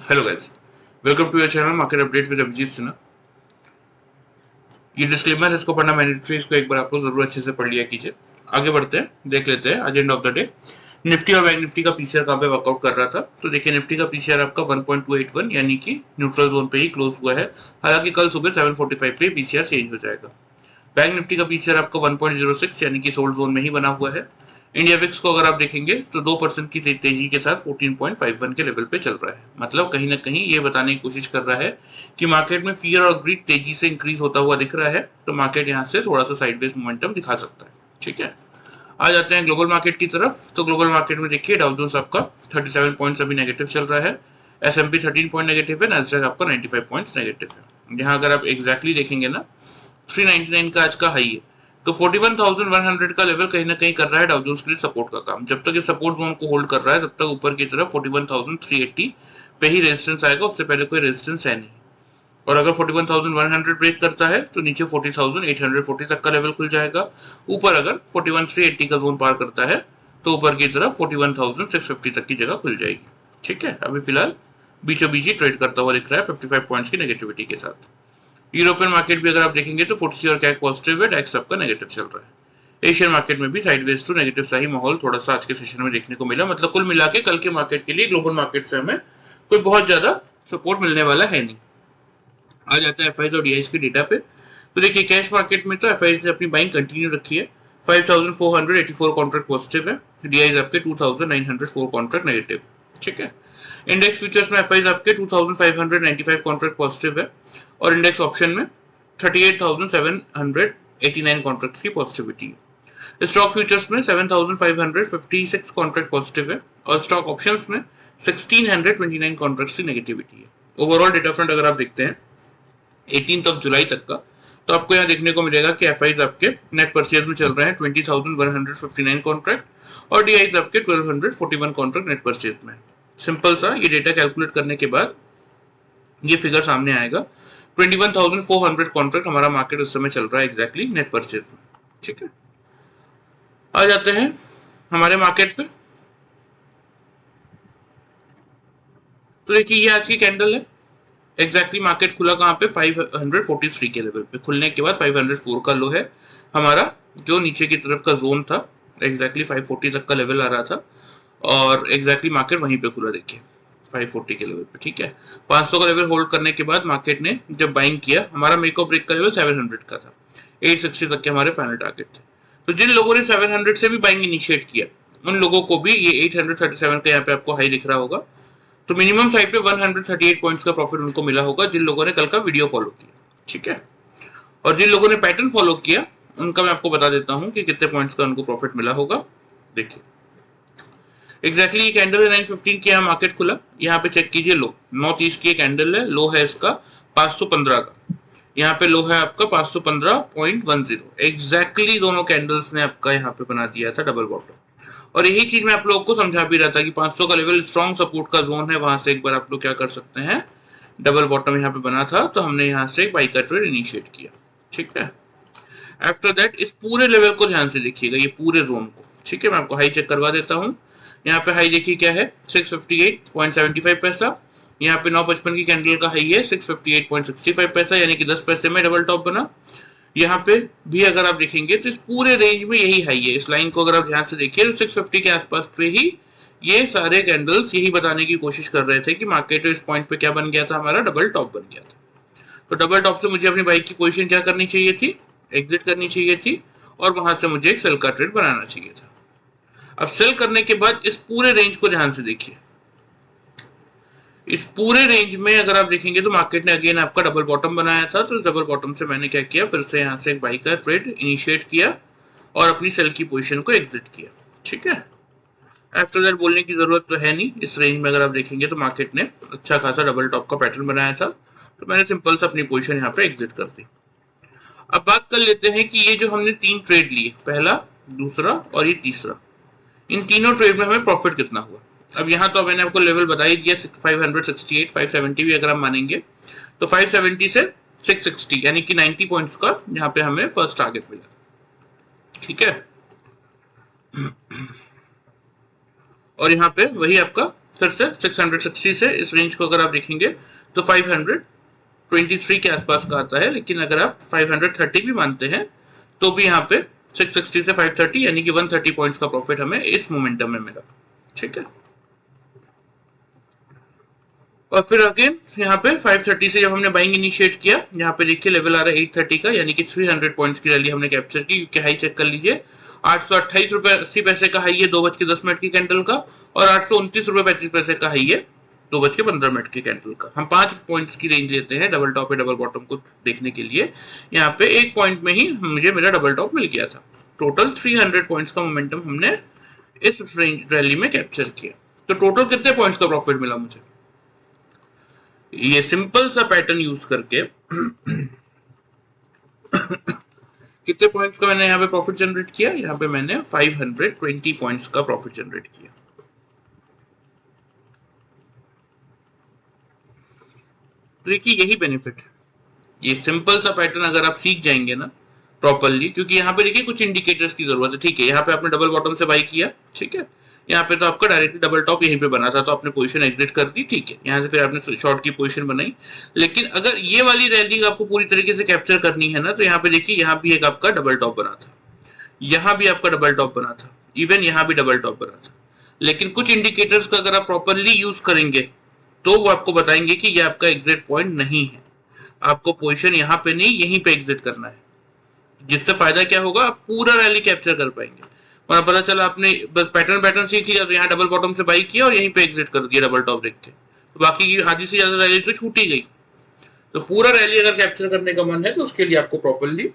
Hello guys, welcome to your channel market update with Abhijeet Sinha. ये disclaimer है, इसको पढ़ना मैंडेटरी, इसको एक बार आप लोग जरूर अच्छे से पढ़ लिया कीजिए। आगे बढ़ते हैं, देख लेते हैं agenda of the day. Nifty और बैंक निफ्टी का पीसीआर कहाँ पे वर्कआउट कर रहा था, तो देखिए निफ्टी का पीसीआर आपका 1.281 यानी कि न्यूट्रल जोन पे ही क्लोज हुआ है। हालांकि कल सुबह 7:45 पे पीसीआर चेंज हो जाएगा। बैंक निफ्टी का पीसीआर आपका 1.06 यानी कि सोल्ड जोन में ही बना हुआ है। इंडिया विक्स को अगर आप देखेंगे तो 2% की तेजी के साथ 14.51 के लेवल पे चल रहा है। मतलब कहीं ना कहीं ये बताने की कोशिश कर रहा है कि मार्केट में फियर और ग्रीड तेजी से इंक्रीज होता हुआ दिख रहा है, तो मार्केट यहाँ से थोड़ा सा साइडवेज मोमेंटम दिखा सकता है। ठीक है, आ जाते हैं ग्लोबल मार्केट की तरफ। तो ग्लोबल मार्केट में देखिए डाउ जोन्स आपका 37 पॉइंट्स अभी नेगेटिव चल रहा है, S&P 13 पॉइंट नेगेटिव है, नैस्डैक आपका 95 पॉइंट्स नेगेटिव है। यहाँ अगर आप एग्जैक्टली देखेंगे ना, 399 का आज का हाई है, तो 41,100 का लेवल कहीं ना कहीं कर रहा है डाउ जोन्स के लिए सपोर्ट का काम। जब तक ये सपोर्ट जोन को होल्ड कर रहा है तब तक ऊपर की तरफ 41,380 पे ही रेजिस्टेंस आएगा, उससे पहले कोई रेजिस्टेंस है नहीं। और अगर 41,100 ब्रेक करता है तो नीचे 40,840 तक का लेवल खुल जाएगा। ऊपर अगर 41,380 का जोन पार करता है तो ऊपर की तरफ 41,650 तक की जगह खुल जाएगी। ठीक है, अभी फिलहाल बीचों बीच ही ट्रेड करता हुआ दिख रहा है 55 पॉइंट्स की नेगेटिविटी के साथ। यूरोपियन मार्केट भी अगर आप देखेंगे तो फुटसी और कैक पॉजिटिव है, डैक्स आपका नेगेटिव चल रहा है। एशियन मार्केट में भी साइडवेज टू नेगेटिव सा ही माहौल थोड़ा सा आज के सेशन में देखने को मिला। मतलब कुल मिला के कल के मार्केट के लिए ग्लोबल मार्केट से हमें कोई बहुत ज्यादा सपोर्ट मिलने वाला है नहीं। आ जाता है एफआईज और डीआईज के डेटा पे। तो देखिए कैश मार्केट में तो एफआईज ने अपनी बाइंग कंटिन्यू रखी है, 5,484 कॉन्ट्रैक्ट पॉजिटिव है, डीआईज आपके 2,904 कॉन्ट्रैक्ट नेगेटिव। ठीक है, इंडेक्स फ्यूचर्स में एफआईज आपके 2,595 कॉन्ट्रैक्ट पॉजिटिव है और इंडेक्स ऑप्शन में 38,789 कॉन्ट्रैक्ट्स की पॉजिटिविटी है। स्टॉक फ्यूचर्स में 7,556 कॉन्ट्रैक्ट पॉजिटिव है और स्टॉक ऑप्शंस में 1,629 कॉन्ट्रैक्ट्स की नेगेटिविटी है। ओवरऑल डेटा फ्रंट अगर आप देखते हैं 18 जुलाई तक का, तो आपको यहाँ देखने को मिलेगा कि एफआईज आपके नेट परचेज में चल रहे हैं 20,159 कॉन्ट्रैक्ट और डीआईज आपके 1,241 कॉन्ट्रैक्ट नेट परचेज में। सिंपल सा ये डेटा कैलकुलेट करने के बाद ये फिगर सामने आएगा। 21,400 कॉन्ट्रैक्ट हमारा मार्केट उस समय चल रहा है एग्जैक्टली नेट परचेज में। ठीक है, आ जाते हैं हमारे मार्केट पे। तो देखिए ये आज की कैंडल है, एग्जैक्टली मार्केट खुला कहाँ पे 543 के लेवल पे। खुलने के बाद 504 का लो है हमारा, जो नीचे की तरफ का जोन था एग्जैक्टली 540 तक का लेवल आ रहा था और एग्जैक्टली मार्केट वहीं पे खुला देखिए 540 के लेवल पे। ठीक है, 500 का लेवल होल्ड करने के बाद मार्केट ने जब बाइंग किया, हमारा मेक और ब्रेक का लेवल 700 का था, 860 तक के हमारे फाइनल टारगेट थे। तो जिन लोगों ने 700 से भी बाइंग इनिशिएट किया उन लोगों को भी ये 837 का यहाँ पे आपको हाई दिख रहा होगा, तो मिनिमम साइड पे 138 पॉइंट्स का प्रॉफिट उनको मिला होगा जिन लोगों ने कल का वीडियो फॉलो किया। ठीक है, और जिन लोगों ने पैटर्न फॉलो किया उनका मैं आपको बता देता हूं कि कितने पॉइंट्स का उनको प्रॉफिट मिला होगा। देखिए एग्जैक्टली ये कैंडल है 9:15 की, यहाँ मार्केट खुला, यहाँ पे चेक कीजिए लो, नॉर्थ ईस्ट की कैंडल है, लो है इसका 515 का, यहाँ पे लो है आपका 515.10। एग्जैक्टली दोनों कैंडल्स ने आपका यहाँ पे बना दिया था डबल बॉटम। और यही चीज मैं आप लोगों को समझा भी रहा था कि 500 का लेवल स्ट्रॉन्ग सपोर्ट का जोन है, वहां से एक बार आप लोग क्या कर सकते हैं, डबल बॉटम यहाँ पे बना था तो हमने यहाँ से बाई का ट्रेड इनिशिएट किया। ठीक है, आफ्टर दैट इस पूरे लेवल को ध्यान से देखिएगा, ये पूरे जोन को। ठीक है, मैं आपको हाई चेक करवा देता हूँ। यहाँ पे हाई देखिए क्या है 658.75 पैसा, यहाँ पे 9:55 की कैंडल का हाई है 658.65 पैसा, यानी कि 10 पैसे में डबल टॉप बना। यहाँ पे भी अगर आप देखेंगे तो इस पूरे रेंज में यही हाई है। इस लाइन को अगर आप ध्यान से देखिए तो 650 के आसपास पे ही ये सारे कैंडल्स यही बताने की कोशिश कर रहे थे कि मार्केट इस पॉइंट पे क्या बन गया था, हमारा डबल टॉप बन गया था। तो डबल टॉप से मुझे अपनी बाइक की पोजीशन क्या करनी चाहिए थी, एग्जिट करनी चाहिए थी और वहां से मुझे एक सेल का ट्रेड बनाना चाहिए था। अब सेल करने के बाद इस पूरे रेंज को ध्यान से देखिए, इस पूरे रेंज में अगर आप देखेंगे तो मार्केट ने अगेन आपका डबल बॉटम बनाया था, तो डबल बॉटम से मैंने क्या किया, फिर से यहाँ से एक बाई का ट्रेड इनिशिएट किया और अपनी सेल की पोजीशन को एग्जिट किया। ठीक है, आफ्टर दैट बोलने की जरूरत तो है नहीं, इस रेंज में अगर आप देखेंगे तो मार्केट ने अच्छा खासा डबल टॉप का पैटर्न बनाया था, तो मैंने सिंपल से अपनी पोजीशन यहाँ पे एग्जिट कर दी। अब बात कर लेते हैं कि ये जो हमने 3 ट्रेड लिए, पहला, दूसरा और ये तीसरा, इन तीनों ट्रेड में हमें प्रॉफिट कितना हुआ। अब यहाँ तो मैंने आपको लेवल बता ही दिया 568, 570 भी अगर हम मानेंगे तो 570 से 660 यानी कि 90 पॉइंट्स का यहाँ पे हमें फर्स्ट टारगेट मिला। ठीक है, और यहाँ पे वही आपका फिर से 660 से इस रेंज को अगर आप देखेंगे तो 523 के आसपास का आता है, लेकिन अगर आप 530 भी मानते हैं तो भी यहाँ पे 660 से 530 यानी कि 130 पॉइंट्स का प्रॉफिट हमें इस मोमेंटम में मिला। ठीक है, और फिर अगेन यहाँ पे 530 से जब हमने बाइंग इनिशिएट किया, यहाँ पे देखिए लेवल आ रहा है 830 का, यानी कि 300 पॉइंट्स की रैली हमने कैप्चर की, क्योंकि हाई चेक कर लीजिए 828 रुपए 80 पैसे का हाई है 2:10 की कैंडल का, और 829 रुपए 35 पैसे का हाई है 2:15 की कैंडल का। हम 5 पॉइंट्स की रेंज लेते हैं डबल टॉप या डबल बॉटम को देखने के लिए। यहाँ पे एक पॉइंट में ही मुझे मेरा डबल टॉप मिल गया था। टोटल 300 पॉइंट्स का मोमेंटम हमने इस रेंज रैली में कैप्चर किया। तो टोटल कितने पॉइंट्स का प्रॉफिट मिला मुझे? ये सिंपल सा पैटर्न यूज करके कितने पॉइंट्स का मैंने यहाँ पे प्रॉफिट जनरेट किया? यहाँ पे मैंने 520 पॉइंट्स का प्रॉफिट जनरेट किया। देखिए यही बेनिफिट है, ये सिंपल सा पैटर्न अगर आप सीख जाएंगे ना प्रॉपरली, क्योंकि यहाँ पे देखिए कुछ इंडिकेटर्स की जरूरत है। ठीक है, यहाँ पे आपने डबल बॉटम से बाई किया, ठीक है, यहाँ पे तो आपका डायरेक्टली डबल टॉप यहीं पे बना था तो आपने पोजीशन एग्जिट कर दी, ठीक है, यहाँ से फिर आपने शॉर्ट की पोजीशन बनाई। लेकिन अगर ये वाली रैली आपको पूरी तरीके से कैप्चर करनी है ना, तो यहाँ पे देखिए यहाँ भी एक आपका डबल टॉप बना था, यहाँ भी आपका डबल टॉप बना था, इवन यहाँ भी डबल टॉप बना था। लेकिन कुछ इंडिकेटर्स का अगर आप प्रॉपरली यूज करेंगे तो वो आपको बताएंगे कि ये आपका एग्जिट पॉइंट नहीं है, आपको पोजीशन यहाँ पे नहीं यहीं पे एग्जिट करना है, जिससे फायदा क्या होगा, आप पूरा रैली कैप्चर कर पाएंगे। और पता चला आपने बस पैटर्न सीख लिया तो यहाँ डबल बॉटम से बाई किया और यहीं पे एग्जिट कर दिया डबल टॉप देख के, तो बाकी की आधी से ज्यादा रैली तो छूट ही गई। तो पूरा रैली अगर कैप्चर करने का मन है तो उसके लिए आपको प्रॉपरली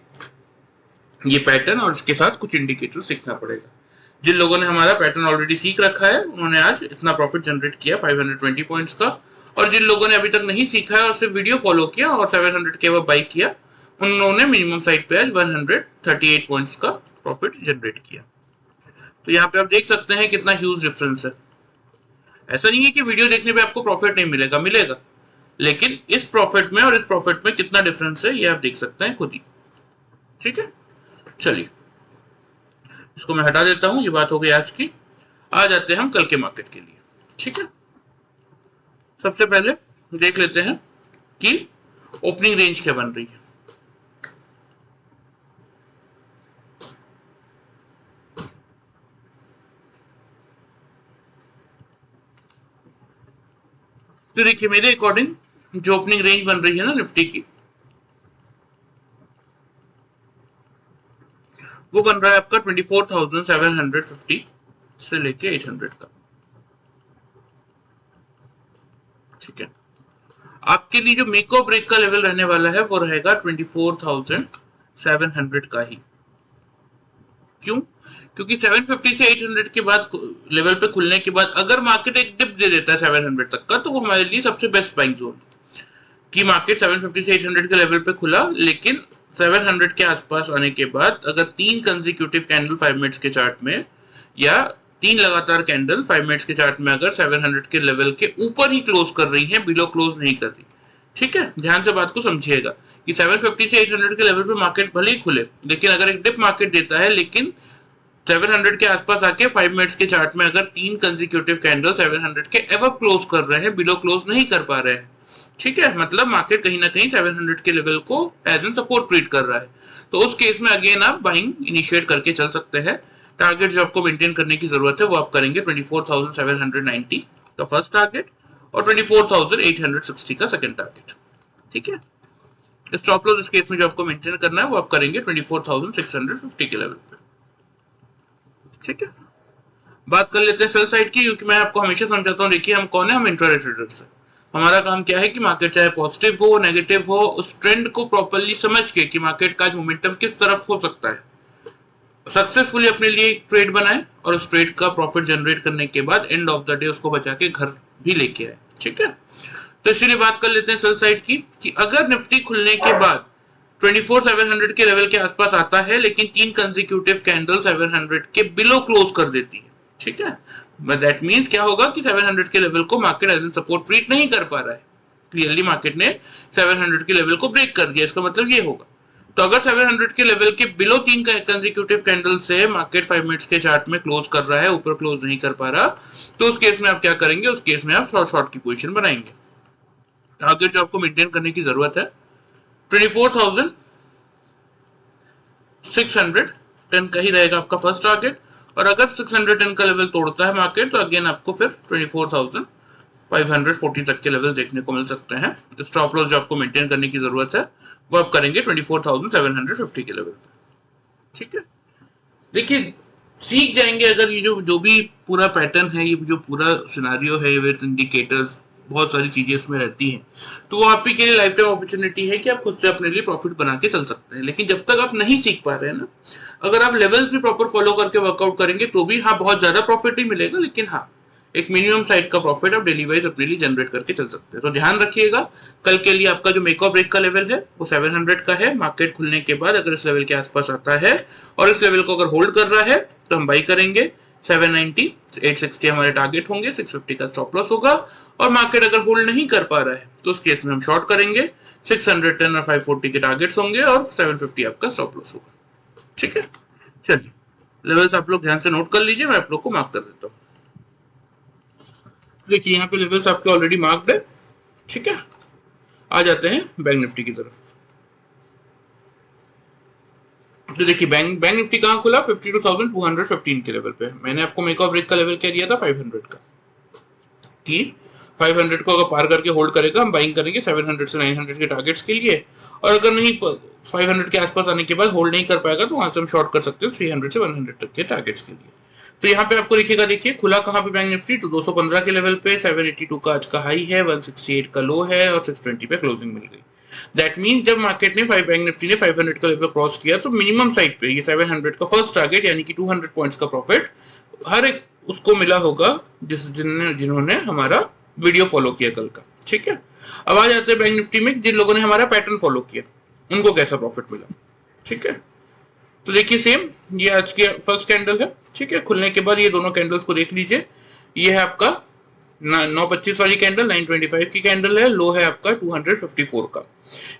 ये पैटर्न और इसके साथ कुछ इंडिकेटर सीखना पड़ेगा। जिन लोगों ने हमारा पैटर्न ऑलरेडी सीख रखा है उन्होंने आज इतना प्रॉफिट जनरेट किया 520 पॉइंट्स का, और जिन लोगों ने अभी तक नहीं सीखा है और सिर्फ वीडियो फॉलो किया और 700 के अब बाई किया, उन्होंने मिनिमम साइड पे आज 138 पॉइंट्स का प्रॉफिट जनरेट किया। तो यहाँ पे आप देख सकते हैं कितना ह्यूज डिफरेंस है। ऐसा नहीं है कि वीडियो देखने पे आपको प्रॉफिट नहीं मिलेगा, मिलेगा, लेकिन इस प्रॉफिट में और इस प्रॉफिट में कितना डिफरेंस है ये आप देख सकते हैं खुद ही। ठीक है, चलिए इसको मैं हटा देता हूं, ये बात हो गई आज की। आ जाते हैं हम कल के मार्केट के लिए। ठीक है, सबसे पहले देख लेते हैं कि ओपनिंग रेंज क्या बन रही है। तो देखिए मेरे अकॉर्डिंग जो ओपनिंग रेंज बन रही है ना निफ्टी की, वो बन रहा है आपका 24,750 से लेके 800 का। ठीक है, आपके लिए जो मेक और ब्रेक का लेवल रहने वाला है वो रहेगा 24,700 का ही। क्यों? क्योंकि 750 से 800 के बाद लेवल पे खुलने के बाद अगर मार्केट एक डिप दे देता है 700 तक का, तो वो हमारे लिए सबसे बेस्ट बाइंग जोन कि मार्केट 750 से 800 के लेवल पे खुला, लेकिन 700 के आसपास आने के बाद अगर 3 कंसेक्यूटिव कैंडल 5 मिनट्स के चार्ट में या 3 लगातार कैंडल 5 मिनट्स के चार्ट में अगर 700 के लेवल के ऊपर ही क्लोज कर रही हैं, बिलो क्लोज नहीं कर रही। ठीक है, ध्यान से बात को समझिएगा कि 750 से 800 के लेवल पे मार्केट भले ही खुले, लेकिन अगर एक डिप मार्केट देता है लेकिन 700 के आसपास आके 5 मिनट्स के चार्ट में अगर 3 कंसेक्यूटिव कैंडल 700 के एवर क्लोज कर रहे हैं, बिलो क्लोज नहीं कर पा रहे हैं, ठीक है, मतलब मार्केट कहीं ना कहीं 700 के लेवल को एज एन सपोर्ट ट्रीट कर रहा है, तो उस केस में अगेन आप बाइंग इनिशिएट करके चल सकते हैं। टारगेट जो आपको मेंटेन करने की जरूरत है वो आप करेंगे 24,790 का फर्स्ट टारगेट और 24,860 का सेकंड टारगेट। ठीक है, स्टॉप लॉस इस केस में जो आपको मेंटेन करना है वो आप करेंगे 24,650 के लेवल पे। ठीक है, बात कर लेते हैं सेल साइड की, क्योंकि मैं आपको हमेशा समझाता हूँ, देखिए हम कौन है, हम इंट्राडे ट्रेडर्स हैं। हमारा काम क्या है कि मार्केट चाहे पॉजिटिव हो नेगेटिव हो, उस ट्रेंड को प्रॉपर्ली समझ के कि मार्केट का मोमेंटम किस तरफ हो सकता है, सक्सेसफुली अपने लिए एक ट्रेड बनाए और उस ट्रेड का प्रॉफिट जनरेट करने के बाद एंड ऑफ द डे उसको बचा के घर भी लेके आए। ठीक है, तो इसीलिए बात कर लेते हैं सेल साइड की कि अगर निफ्टी खुलने के बाद 24,700 के लेवल के आसपास आता है लेकिन 3 कंसेक्यूटिव कैंडल 700 के बिलो क्लोज कर देती है, ठीक है, दैट मींस क्या होगा कि 700 के लेवल को market as an support treat नहीं कर पा रहा है, क्लियरली मार्केट ने 700 के लेवल को ब्रेक कर दिया, इसका मतलब ये होगा। तो अगर 700 के लेवल के बिलो 3 कंसेक्यूटिव कैंडल से मार्केट 5 मिनट्स के चार्ट में क्लोज कर रहा है, ऊपर क्लोज नहीं कर पा रहा, तो उस केस में आप क्या करेंगे, उस केस में आप शॉर्ट शॉर्ट की पोजीशन बनाएंगे। टारगेट जो आपको मेंटेन करने की जरूरत है 24,610 का ही रहेगा आपका फर्स्ट टारगेट। और अगर 610 का लेवल तोड़ता है मार्केट तो अगेन आपको फिर 24,540 तक के लेवल देखने को मिल सकते हैं। स्टॉप लॉस जो आपको मेंटेन करने की जरूरत है वो आप करेंगे 24,750 के लेवल पे। ठीक है, देखिए सीख जाएंगे अगर ये जो जो भी पूरा पैटर्न है, ये जो पूरा सिनारियो है विद इंडिकेटर्स, बहुत सारी चीजें इसमें रहती हैं, तो वो आप ही के लिए लाइफ टाइम अपॉर्चुनिटी है कि आप खुद से अपने लिए प्रॉफिट बना के चल सकते हैं। लेकिन जब तक आप नहीं सीख पा रहे हैं ना, अगर आप लेवल्स भी प्रॉपर फॉलो करके वर्कआउट करेंगे तो भी हाँ बहुत ज्यादा प्रॉफिट नहीं मिलेगा, लेकिन हाँ एक मिनिमम साइड का प्रॉफिट आप डेली वाइज अपने लिए जनरेट करके चल सकते हैं। तो ध्यान रखिएगा, कल के लिए आपका जो मेक और ब्रेक का लेवल है वो 700 का है। मार्केट खुलने के बाद अगर इस लेवल के आसपास आता है और इस लेवल को अगर होल्ड कर रहा है तो हम बाई करेंगे। 790 860 हमारे टारगेट होंगे, 650 का स्टॉप लॉस होगा। और मार्केट अगर होल्ड नहीं कर पा रहा है तो उस केस में हम शॉर्ट करेंगे, 610 और 540 के टारगेट्स होंगे और 750 आपका स्टॉप लॉस होगा। ठीक है, चलिए लेवल्स आप लोग ध्यान से नोट कर लीजिए, मैं आप लोग को मार्क कर देता हूँ। देखिए यहाँ पे लेवल्स आपके ऑलरेडी मार्क्ड है। ठीक है, आ जाते हैं बैंक निफ्टी की तरफ। तो देखिए बैंक निफ्टी कहाँ खुला, 52,215 के लेवल पे। मैंने आपको मेक और ब्रेक का लेवल क्या दिया था, 500 का, कि 500 को अगर पार करके होल्ड करेगा हम बाइंग करेंगे 700 से 900 के टारगेट्स के लिए। और अगर नहीं 500 के आसपास आने के बाद होल्ड नहीं कर पाएगा तो वहां से हम शॉर्ट कर सकते हैं 300 से 100 तक के टारगेट्स के लिए। तो यहाँ पे आपको दिखेगा, देखिए खुला कहाँ पे बैंक निफ्टी, तो 215 के लेवल पे, 782 का आज का हाई है, 168 का लो है और 620 पे क्लोजिंग मिल गई। दैट मीन जब मार्केट ने बैंक निफ्टी ने 500 का लेवल क्रॉस किया तो मिनिमम साइड पे ये 700 का फर्स्ट टारगेट यानी कि 200 पॉइंट्स का प्रॉफिट हर एक उसको मिला होगा जिन्होंने हमारा वीडियो फॉलो किया कल का। ठीक है, अब आ जाते हैं बैंक निफ्टी में, जिन लोगों ने हमारा पैटर्न फॉलो किया उनको कैसा प्रॉफिट मिला। ठीक है, तो देखिए सेम ये आज की फर्स्ट कैंडल है। ठीक है, खुलने के बाद ये दोनों कैंडल्स को देख लीजिए, ये है आपका 925 वाली कैंडल, 925 की कैंडल है, लो है आपका 254 का।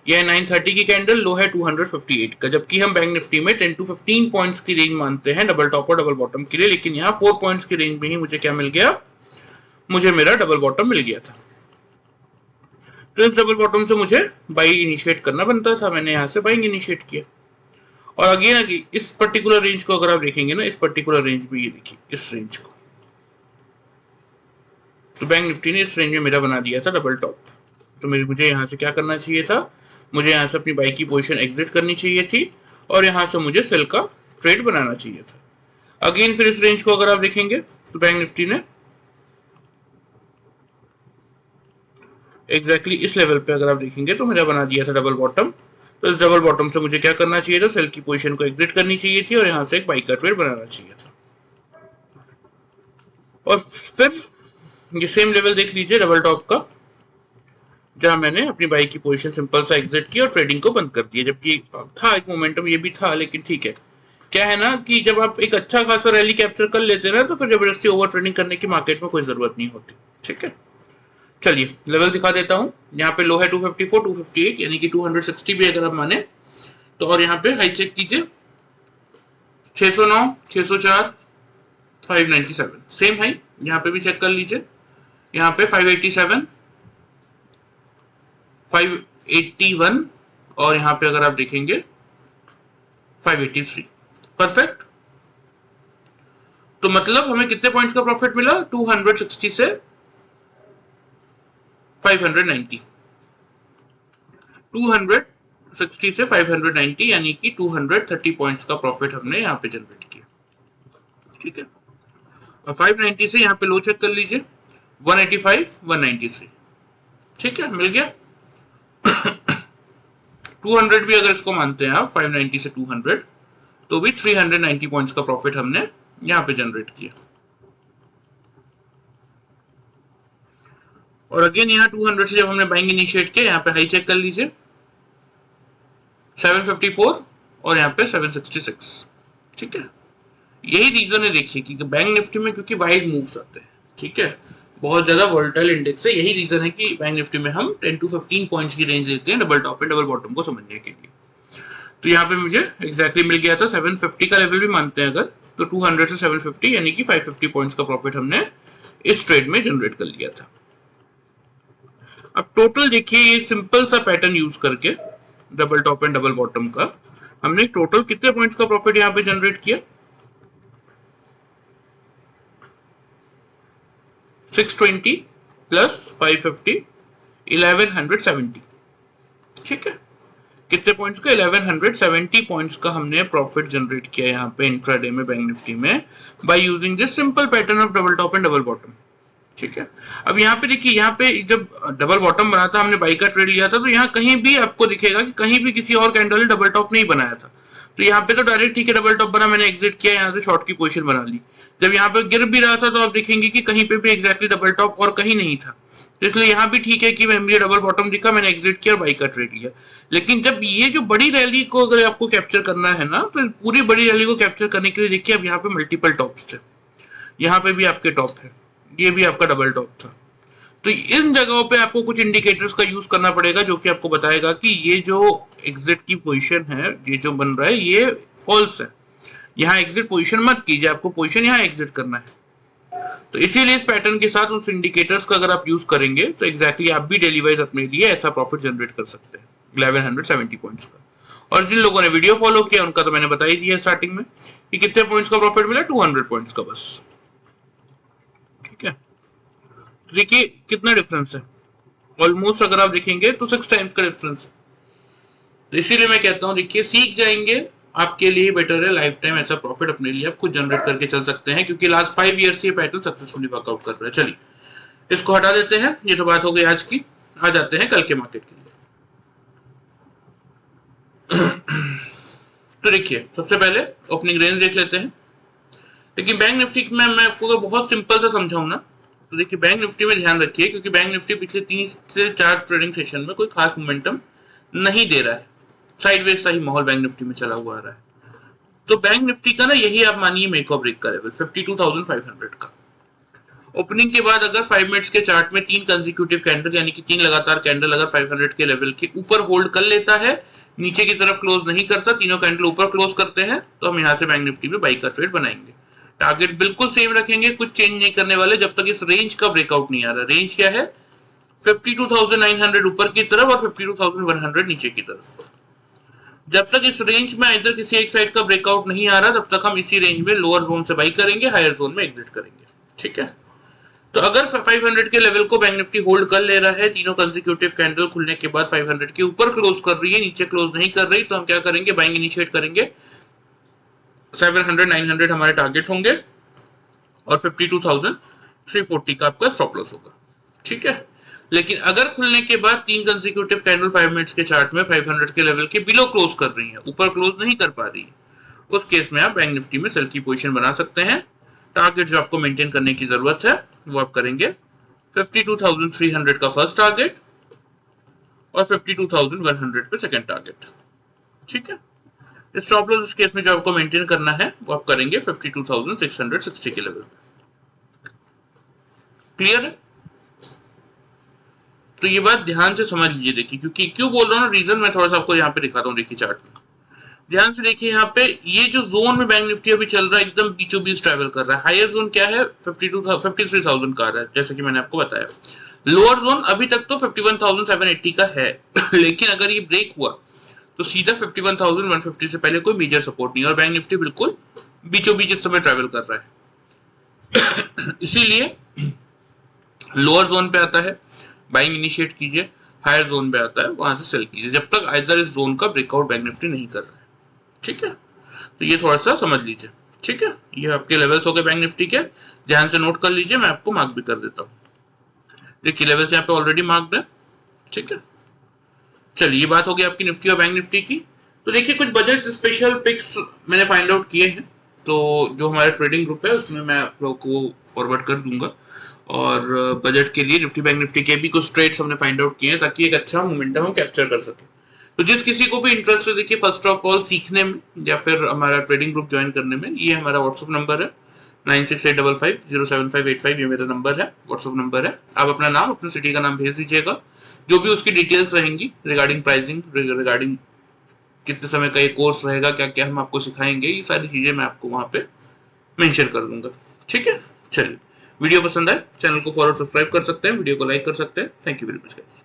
यह है 930 की कैंडल, लो है 258 का। जबकि हम बैंक निफ्टी में 10 to 15 पॉइंट्स की रेंज मानते हैं डबल टॉप और डबल बॉटम के लिए, लेकिन यहाँ 4 पॉइंट्स की रेंज में ही मुझे क्या मिल गया, मुझे मेरा डबल बॉटम मिल गया था। तो इस डबल बॉटम से मुझे बाई इनिशिएट करना बनता था, मैंने यहाँ से बाइंग इनिशिएट किया। और अगेन इस पर्टिकुलर रेंज को अगर आप देखेंगे ना, इस पर्टिकुलर रेंज में, ये देखिए इस रेंज को, तो बैंक निफ्टी ने इस रेंज में मेरा बना दिया था डबल टॉप। तो मुझे यहाँ से क्या करना चाहिए था, मुझे यहाँ से अपनी बाई की पोजीशन एग्जिट करनी चाहिए थी और यहाँ से मुझे सेल का ट्रेड बनाना चाहिए था। अगेन फिर इस रेंज को अगर आप देखेंगे तो बैंक निफ्टी ने एग्जैक्टली इस लेवल पे अगर आप देखेंगे तो मेरा बना दिया था डबल बॉटम। तो इस डबल बॉटम से मुझे क्या करना चाहिए था, सेल की पोजीशन को एग्जिट करनी चाहिए थी और यहाँ से एक बाई का ट्रेड बनाना चाहिए था। और फिर ये सेम लेवल देख लीजिए डबल टॉप का, जहां मैंने अपनी बाई की पोजीशन सिंपल सा एग्जिट की और ट्रेडिंग को बंद कर दिया। जबकि था एक मोमेंटम ये भी था, लेकिन ठीक है, क्या है ना कि जब आप एक अच्छा खासा रैली कैप्चर कर लेते हैं ना तो फिर जबरदस्ती ओवर ट्रेडिंग करने की मार्केट में कोई जरूरत नहीं होती। ठीक है, चलिए लेवल दिखा देता हूँ। यहाँ पे लो है 254 258 यानी कि 260 भी अगर आप माने तो। और यहाँ पे हाई चेक कीजिए 609 604 597 सेम हाई, यहाँ पे भी चेक कर लीजिए, यहाँ पे 587 581 और यहाँ पे अगर आप देखेंगे 583। परफेक्ट। तो मतलब हमें कितने पॉइंट्स का प्रॉफिट मिला, 260 से 590, 260 से 590 यानी कि 230 पॉइंट्स का प्रॉफिट हमने यहाँ पे जनरेट किया। ठीक है, और 590 से यहाँ पे लो चेक कर लीजिए 185 193। ठीक है, मिल गया। 200 भी अगर इसको मानते हैं आप, 590 से 200 तो भी 390 पॉइंट्स का प्रॉफिट हमने यहाँ पे जनरेट किया। और अगेन यहाँ 200 से जब हमने बाइंग इनिशिएट किया, यहाँ पे हाई चेक कर लीजिए 754 और यहाँ पे 766। ठीक है, यही रीजन है देखिए कि बैंक निफ्टी में क्योंकि वाइड मूव्स आते हैं, ठीक है, बहुत ज्यादा वोलेटाइल इंडेक्स है, यही रीजन है कि बैंक निफ्टी में हम 10 to 15 पॉइंट्स की रेंज लेते हैं double top and double bottom को समझने के लिए। तो यहाँ पे मुझे एग्जैक्टली मिल गया था 750 का लेवल भी मानते हैं अगर, तो 200 से 750 यानी कि 550 पॉइंट्स का प्रॉफिट हमने इस ट्रेड में जनरेट कर लिया था। अब टोटल देखिए, ये सिंपल सा पैटर्न यूज करके double top and double bottom का हमने टोटल कितने पॉइंट्स का प्रॉफिट यहाँ पे जनरेट किया, 620 प्लस 550 1170। ठीक है, कितने पॉइंट्स का, 1170 पॉइंट्स का हमने प्रॉफिट जनरेट किया यहाँ पे इंट्राडे में बैंक निफ्टी में by using this simple pattern of double top and double bottom. ठीक है, अब यहाँ पे देखिए, यहाँ पे जब डबल बॉटम बना था, हमने बाई का ट्रेड लिया था, तो यहाँ कहीं भी आपको दिखेगा कि कहीं भी किसी और कैंडल ने डबल टॉप नहीं बनाया था। तो यहाँ पे तो डायरेक्ट ठीक है डबल टॉप बना, मैंने एग्जिट किया, यहाँ से शॉर्ट की पोजीशन बना ली। जब यहाँ पे गिर भी रहा था तो आप देखेंगे कि कहीं पे भी एग्जैक्टली डबल टॉप और कहीं नहीं था, तो इसलिए यहाँ भी ठीक है कि मुझे डबल बॉटम दिखा, मैंने एग्जिट किया और बाई का ट्रेड लिया। लेकिन जब ये जो बड़ी रैली को अगर आपको कैप्चर करना है ना, तो पूरी बड़ी रैली को कैप्चर करने के लिए देखिए अब यहाँ पे मल्टीपल टॉप्स थे, यहाँ पे भी आपके टॉप है, ये भी आपका डबल टॉप था। तो इन जगहों पे आपको कुछ इंडिकेटर्स का यूज करना पड़ेगा जो कि आपको बताएगा कि ये जो एग्जिट की पोजीशन है, ये जो बन रहा है ये फॉल्स है, यहाँ एग्जिट पोजीशन मत कीजिए, आपको पोजीशन यहाँ एग्जिट करना है। तो इसीलिए इस पैटर्न के साथ उस इंडिकेटर्स का अगर आप यूज करेंगे तो एग्जैक्टली आप भी डेली वाइज अपने लिए ऐसा प्रॉफिट जनरेट कर सकते हैं 1170 पॉइंट्स का। और जिन लोगों ने वीडियो फॉलो किया उनका तो मैंने बता ही दिया स्टार्टिंग में कि कितने पॉइंट्स का प्रॉफिट मिला, 200 पॉइंट्स का बस। ठीक है, देखिए कितना डिफरेंस है, ऑलमोस्ट अगर आप देखेंगे तो 6 टाइम्स का डिफरेंस है। इसीलिए मैं कहता हूँ देखिए, सीख जाएंगे आपके लिए बेटर है, लाइफ टाइम ऐसा प्रॉफिट अपने लिए आप खुद जनरेट करके चल सकते हैं, क्योंकि लास्ट 5 ईयर से ये पैटर्न सक्सेसफुली वर्कआउट कर रहा है। चलिए इसको हटा देते हैं, ये तो बात हो गई आज की, आ जाते हैं कल के मार्केट के लिए। तो देखिए सबसे पहले ओपनिंग रेंज देख लेते हैं। लेकिन बैंक निफ्टी में मैं आपको बहुत सिंपल सा समझाऊं ना, तो देखिए बैंक निफ्टी में ध्यान रखिए, क्योंकि बैंक निफ्टी पिछले 3 से 4 ट्रेडिंग सेशन में कोई खास मोमेंटम नहीं दे रहा है, साइडवेज सा ही माहौल बैंक निफ्टी में चला हुआ आ रहा है। तो बैंक निफ्टी का ना यही आप मानिए मेक और ब्रेक का लेवल 52,500 का। ओपनिंग के बाद अगर 5 मिनट्स के चार्ट में 3 कंसेक्यूटिव कैंडल यानी कि 3 लगातार कैंडल अगर 500 के लेवल के ऊपर होल्ड कर लेता है, नीचे की तरफ क्लोज नहीं करता, तीनों कैंडल ऊपर क्लोज करते हैं, तो हम यहाँ से बैंक निफ्टी में बाई का ट्रेड बनाएंगे। टारगेट बिल्कुल सेम रखेंगे, कुछ चेंज नहीं करने वाले जब तक इस रेंज का ब्रेकआउट नहीं आ रहा। रेंज क्या है, 52,900 ऊपर की तरफ और 52,100 नीचे की तरफ। जब तक इस रेंज में इधर किसी एक साइड का ब्रेकआउट नहीं आ रहा, तब तक हम इसी रेंज में लोअर जोन से बाई करेंगे, हायर जोन में एग्जिट करेंगे। ठीक है, तो अगर 500 के लेवल को बैंक निफ्टी होल्ड कर ले रहा है, तीनों कंसेक्यूटिव कैंडल खुलने के बाद 500 के ऊपर क्लोज कर रही है, नीचे क्लोज नहीं कर रही, तो हम क्या करेंगे, बाइंग इनिशिएट करेंगे। 700 900 हमारे टारगेट होंगे और 52,340 का आपका स्टॉप लॉस होगा। ठीक है, लेकिन अगर खुलने के बाद 3 कंसेक्यूटिव कैंडल 5 मिनट्स के चार्ट में 500 के लेवल के बिलो क्लोज कर रही है, ऊपर क्लोज नहीं कर पा रही है, उस केस में आप बैंक निफ्टी में सेल की पोजीशन बना सकते हैं। टारगेट जो आपको मेंटेन करने की जरूरत है वो आप करेंगे 52,300 का फर्स्ट टारगेट और 52,100 पे सेकंड टारगेट। ठीक है, स्टॉप लॉस इस केस में जो आपको मेंटेन करना है वो आप करेंगे 52,660 के लेवल पे। क्लियर है? तो ये बात ध्यान से समझ लीजिए, देखिए क्योंकि क्यों बोल रहा हूँ, रीजन मैं थोड़ा सा आपको यहाँ पे दिखाता हूँ। देखिए चार्ट में ध्यान से देखिए, यहाँ पे ये जो जोन में बैंक निफ्टी अभी चल रहा है एकदम बीचों बीच ट्रैवल कर रहा है। हायर जोन क्या है, 53,000 का आ रहा है, जैसे कि मैंने आपको बताया। लोअर जोन अभी तक तो 51,780 का है लेकिन अगर ये ब्रेक हुआ तो सीधा 51,150 से पहले कोई मेजर सपोर्ट नहीं, और बैंक निफ्टी बिल्कुल बीचों बीच इस समय ट्रैवल कर रहा है। इसीलिए लोअर जोन पे आता है बाइंग इनिशिएट कीजिए, हायर जोन पे आता है वहां से सेल कीजिए, जब तक आइदर इस जोन का ब्रेकआउट बैंक निफ्टी नहीं कर रहा है। ठीक है, तो ये थोड़ा सा समझ लीजिए। ठीक है, ये आपके लेवल्स हो गए बैंक निफ्टी के, ध्यान से नोट कर लीजिए, मैं आपको मार्क भी कर देता हूँ। देखिए लेवल्स यहाँ पे ऑलरेडी मार्क्ड है। ठीक है, चलिए ये बात हो गई आपकी निफ्टी और बैंक निफ्टी की। तो देखिए कुछ बजट स्पेशल पिक्स मैंने फाइंड आउट किए हैं, तो जो हमारा ट्रेडिंग ग्रुप है उसमें मैं आप लोगों को फॉरवर्ड कर दूंगा, और बजट के लिए निफ्टी बैंक निफ्टी के भी कुछ ट्रेड्स हमने फाइंड आउट किए हैं ताकि एक अच्छा मोमेंटम हम कैप्चर कर सकें। तो जिस किसी को भी इंटरेस्ट है देखिए फर्स्ट ऑफ ऑल सीखने में या फिर हमारा ट्रेडिंग ग्रुप ज्वाइन करने में, ये हमारा व्हाट्सएप नंबर है 9685507585, ये मेरा नंबर है, व्हाट्सएप नंबर है। आप अपना नाम अपने सिटी का नाम भेज दीजिएगा, जो भी उसकी डिटेल्स रहेंगी रिगार्डिंग प्राइसिंग, रिगार्डिंग कितने समय का ये कोर्स रहेगा, क्या क्या हम आपको सिखाएंगे, ये सारी चीजें मैं आपको वहां पे मेंशन कर दूंगा। ठीक है, चलिए वीडियो पसंद आए चैनल को फॉलो सब्सक्राइब कर सकते हैं, वीडियो को लाइक कर सकते हैं। Thank you very much guys.